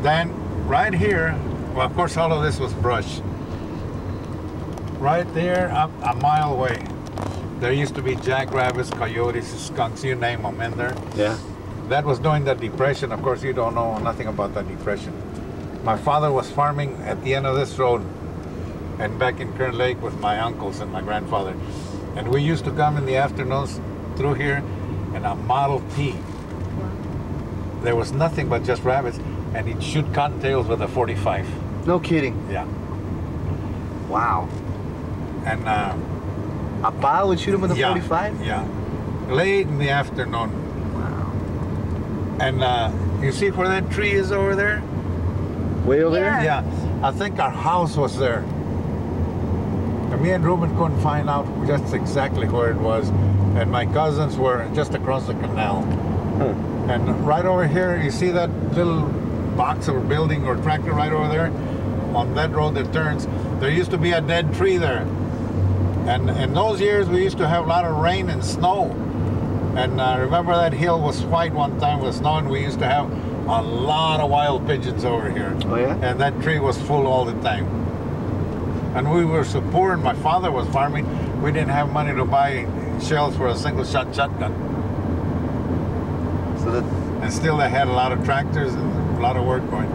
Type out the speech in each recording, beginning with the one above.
Then right here, well, of course, all of this was brush. Right there, up a mile away, there used to be jackrabbits, coyotes, skunks, you name them in there. Yeah. That was during the Depression. Of course, you don't know nothing about that Depression. My father was farming at the end of this road and back in Kern Lake with my uncles and my grandfather. And we used to come in the afternoons through here in a Model T. There was nothing but just rabbits, and he'd shoot cottontails with a 45. No kidding. Yeah. Wow. And a pile would shoot him with a yeah, 45? Yeah. Late in the afternoon. Wow. And you see where that tree is over there? Way over there? Yeah. I think our house was there. And me and Ruben couldn't find out just exactly where it was. And my cousins were just across the canal. And right over here, you see that little box or building or tractor right over there? On that road that turns, there used to be a dead tree there. And in those years, we used to have a lot of rain and snow. And remember that hill was white one time with snow, and we used to have a lot of wild pigeons over here. Oh, yeah? And that tree was full all the time. And we were so poor, and my father was farming, we didn't have money to buy shells for a single-shot shotgun. So that... And still they had a lot of tractors and a lot of work going.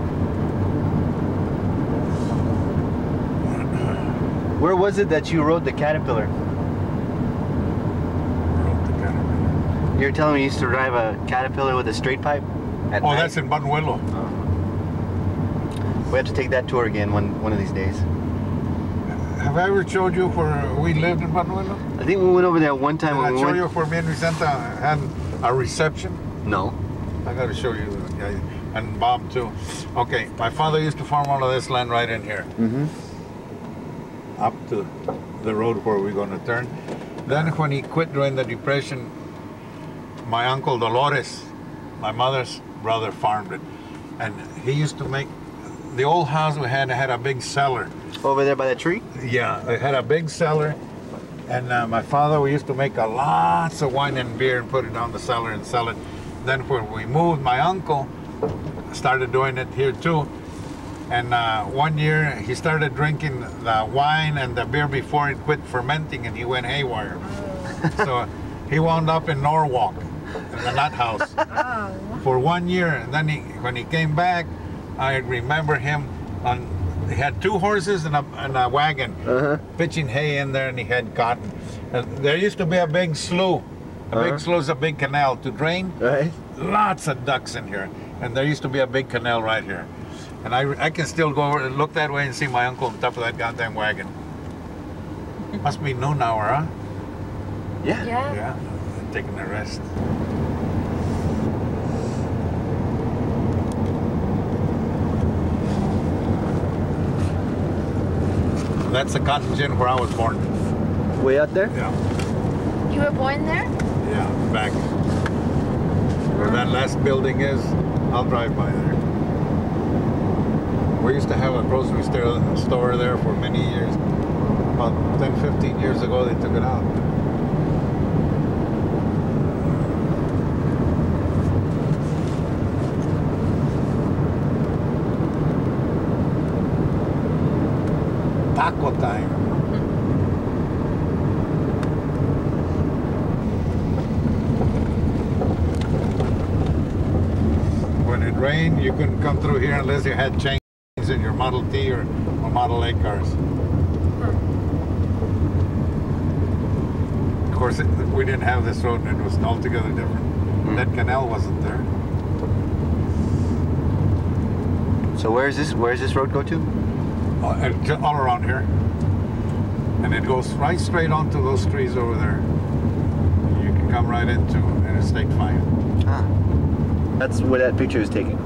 Where was it that you rode the Caterpillar? Rode the Caterpillar. You're telling me you used to drive a Caterpillar with a straight pipe? At night? That's in Buttonwillow. Oh. We have to take that tour again one of these days. Have I ever showed you where we lived in Buttonwillow? I think we went over there one time. Did when I we show went... you where me and Vicenta had a reception? No. I got to show you, and Bob too. Okay, my father used to farm all of this land right in here. Mm-hmm. Up to the road where we're going to turn. Then when he quit during the Depression, my uncle Dolores, my mother's brother, farmed it. And he used to make, the old house we had a big cellar. Over there by that tree? Yeah, it had a big cellar. And my father, we used to make lots of wine and beer and put it down the cellar and sell it. Then when we moved, my uncle started doing it here too. And one year he started drinking the wine and the beer before it quit fermenting, and he went haywire. So he wound up in Norwalk, in the nut house, for 1 year. And then when he came back, I remember him he had 2 horses and a wagon, pitching hay in there, and he had cotton. And there used to be a big slough. Big slough is a big canal to drain. Right. Lots of ducks in here. And there used to be a big canal right here. And I can still go over and look that way and see my uncle on top of that goddamn wagon. Must be noon hour, huh? Yeah. Yeah, taking a rest. That's the cotton gin where I was born. Way out there? Yeah. You were born there? Yeah, back. Where that last building is, I'll drive by there. We used to have a grocery store there for many years. About 10, 15 years ago, they took it out. Taco time. When it rained, you couldn't come through here unless you had chains in your Model T or Model A cars. Of course, we didn't have this road, and it was altogether different. That canal wasn't there. So where's this road go to? All around here. And it goes right straight onto those trees over there. You can come right into Interstate 5. Ah. That's where that picture is taken.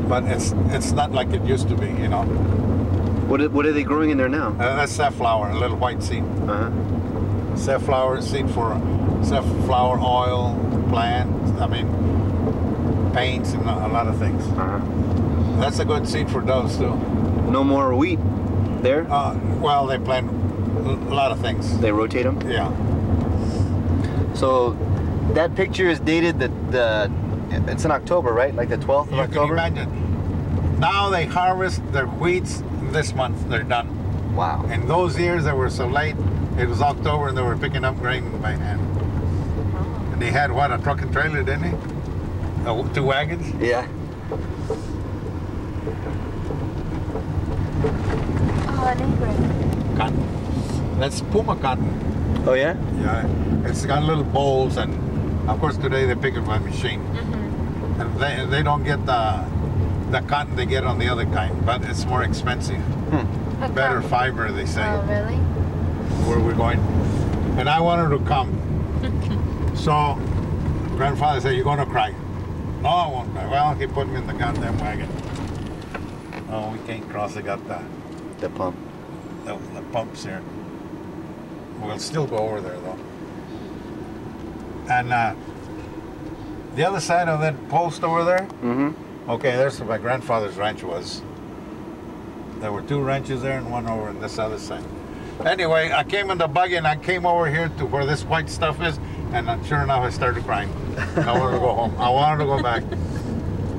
But it's not like it used to be, you know. What are they growing in there now? That's safflower, a little white seed. Uh-huh. Safflower seed for safflower oil, plant, paints and a lot of things. Uh-huh. That's a good seed for doves too. No more wheat there? Well, they plant a lot of things. They rotate them? Yeah. So that picture is dated the It's in October, right? Like the 12th of You October? can imagine. Now they harvest their wheats this month. They're done. Wow. In those years, they were so late. It was October, and they were picking up grain by hand. And he had what, a truck and trailer, didn't he? 2 wagons. Yeah. Oh, neighbor. Cotton. That's Puma cotton. Oh yeah? Yeah. It's got little bowls, and of course today they pick it by machine. Mm-hmm. And they don't get the cotton they get on the other kind, but it's more expensive. Better fiber, they say. Oh, really? Where we're going. And I wanted to come. So grandfather said, "You're going to cry." "No, I won't cry." Well, he put me in the goddamn wagon. Oh, we can't cross. They got The pump. the pumps here. We'll still go over there though. And the other side of that post over there, okay, there's where my grandfather's ranch was. There were 2 ranches there and one over on this other side. Anyway, I came in the buggy and I came over here to where this white stuff is, and sure enough, I started crying. I wanted to go home. I wanted to go back.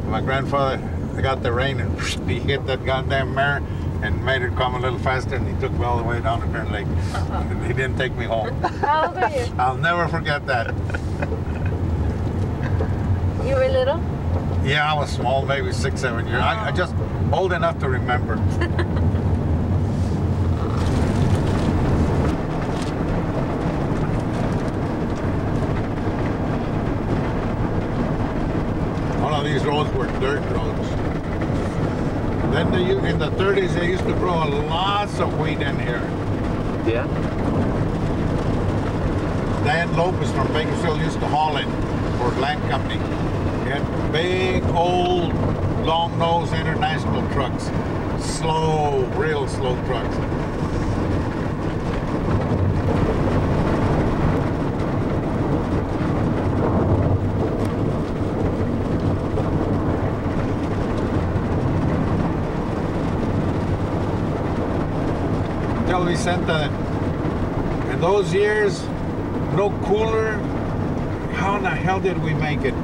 My grandfather got the rein and he hit that goddamn mare and made it come a little faster, and he took me all the way down to Kern Lake. He didn't take me home. How old are you? I'll never forget that. You were little? Yeah, I was small, maybe 6, 7 years. I just old enough to remember. All of these roads were dirt roads. Then in the 30s, they used to grow lots of wheat in here. Yeah? Dan Lopez from Bakersfield used to haul it for Land Company. He had big, old, long-nose international trucks. Slow, real slow trucks. Until we sent in those years, no cooler. How in the hell did we make it?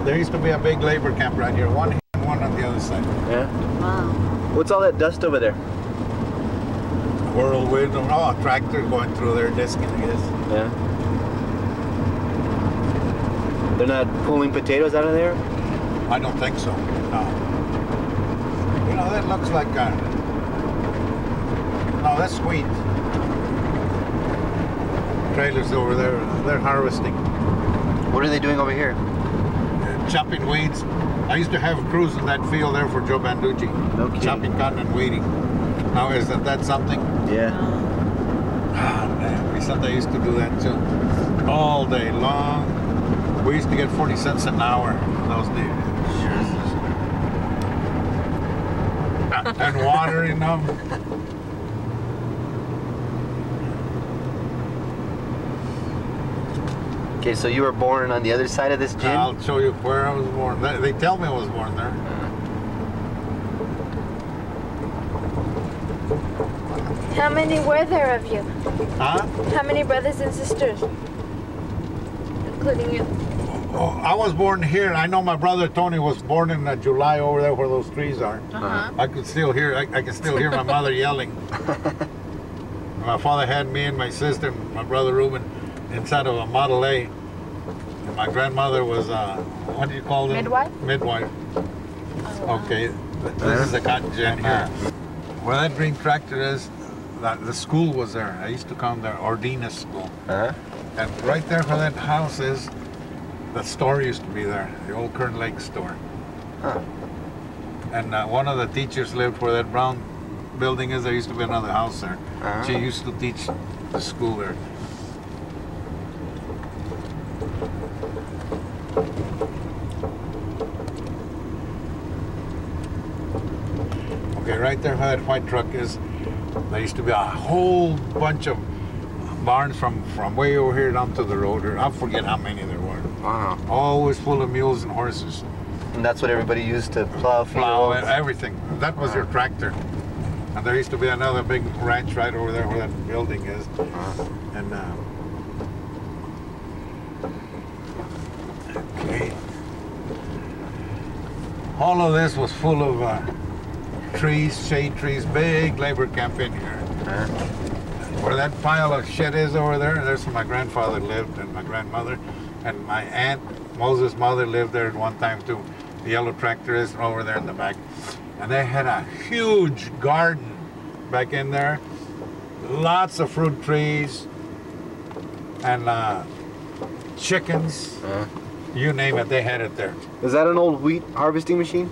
There used to be a big labor camp right here, one here and one on the other side. Yeah? Wow. What's all that dust over there? Whirlwind, oh, a tractor going through there, disking, I guess. Yeah. They're not pulling potatoes out of there? I don't think so, no. You know, that looks like no, that's wheat. Trailers over there, they're harvesting. What are they doing over here? Chopping weeds. I used to have crews in that field there for Joe Banducci. No kidding. Chopping cotton and weeding. Now, isn't that something? Yeah. Ah, man, we Sunday used to do that too. All day long. We used to get 40 cents an hour those days. And watering them. Okay, so you were born on the other side of this gym? I'll show you where I was born. They tell me I was born there. How many were there of you? Huh? How many brothers and sisters? Including you? Oh, I was born here. I know my brother Tony was born in July over there where those trees are. Uh-huh. I could still hear. I can still hear my mother yelling. My father had me and my sister, and my brother Reuben, inside of a Model A. And my grandmother was what do you call them? Midwife? Midwife. Oh, wow. Okay, this is the cotton gin here. Where that green tractor is, the school was there. I used to come there, Ordina School. Uh-huh. And right there where that house is, the store used to be there, the old Kern Lake store. Huh. And one of the teachers lived where that brown building is. There used to be another house there. Uh-huh. She used to teach the school there. Okay, right there where that white truck is, there used to be a whole bunch of barns from way over here down to the road. Or I forget how many there were. Wow. Always full of mules and horses. And that's what everybody used to plow Plow, fields? everything. That was your tractor. And there used to be another big ranch right over there where that building is. And okay. All of this was full of trees, shade trees, big labor camp in here. Where that pile of shit is over there, there's where my grandfather lived and my grandmother. And my aunt, Moses' mother, lived there at one time too. The yellow tractor is over there in the back. And they had a huge garden back in there. Lots of fruit trees and chickens. You name it, they had it there. Is that an old wheat harvesting machine?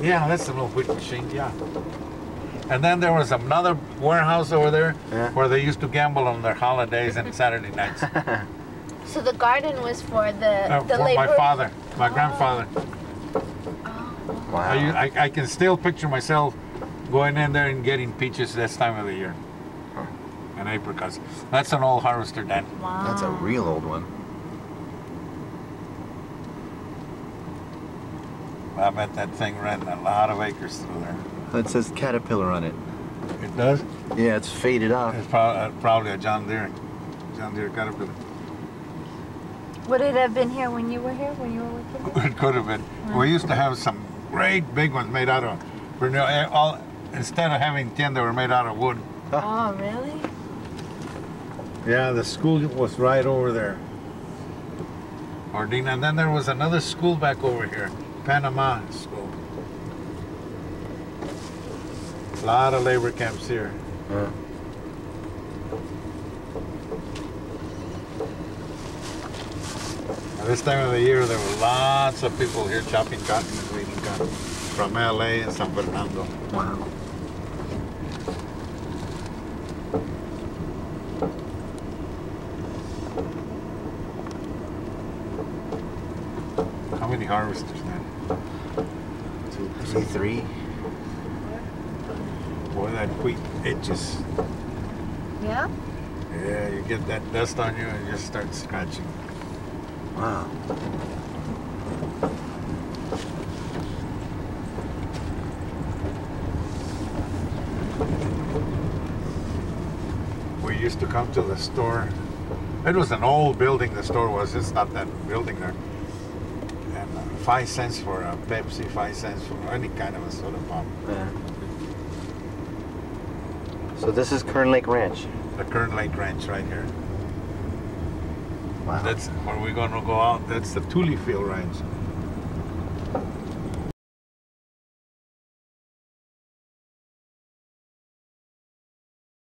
Yeah, that's an old wheat machine, yeah. And then there was another warehouse over there where they used to gamble on their holidays and Saturday nights. So the garden was for the For labor? my father, my grandfather. Wow. I can still picture myself going in there and getting peaches this time of the year. And apricots. That's an old harvester, Dan. Wow. That's a real old one. I bet that thing ran a lot of acres through there. It says Caterpillar on it. It does? Yeah, it's faded off. It's probably a John Deere Caterpillar. Would it have been here when you were here, when you were working? It could have been. We used to have some great big ones made out of, instead of having tin, they were made out of wood. Oh, really? Yeah, the school was right over there. Ordina. And then there was another school back over here, Panama School. A lot of labor camps here. This time of the year, there were lots of people here chopping cotton and weeding cotton from LA and San Fernando. Wow. How many harvesters now? 2, 3, 3. Boy, that wheat itches. Yeah? Yeah, you get that dust on you and you just start scratching. Wow. We used to come to the store. It was an old building, the store was. It's not that building there. And 5 cents for a Pepsi, 5 cents for any kind of a soda pop. So this is Kern Lake Ranch. The Kern Lake Ranch right here. Wow. That's where we're going to go out. That's the Tully Field Ranch.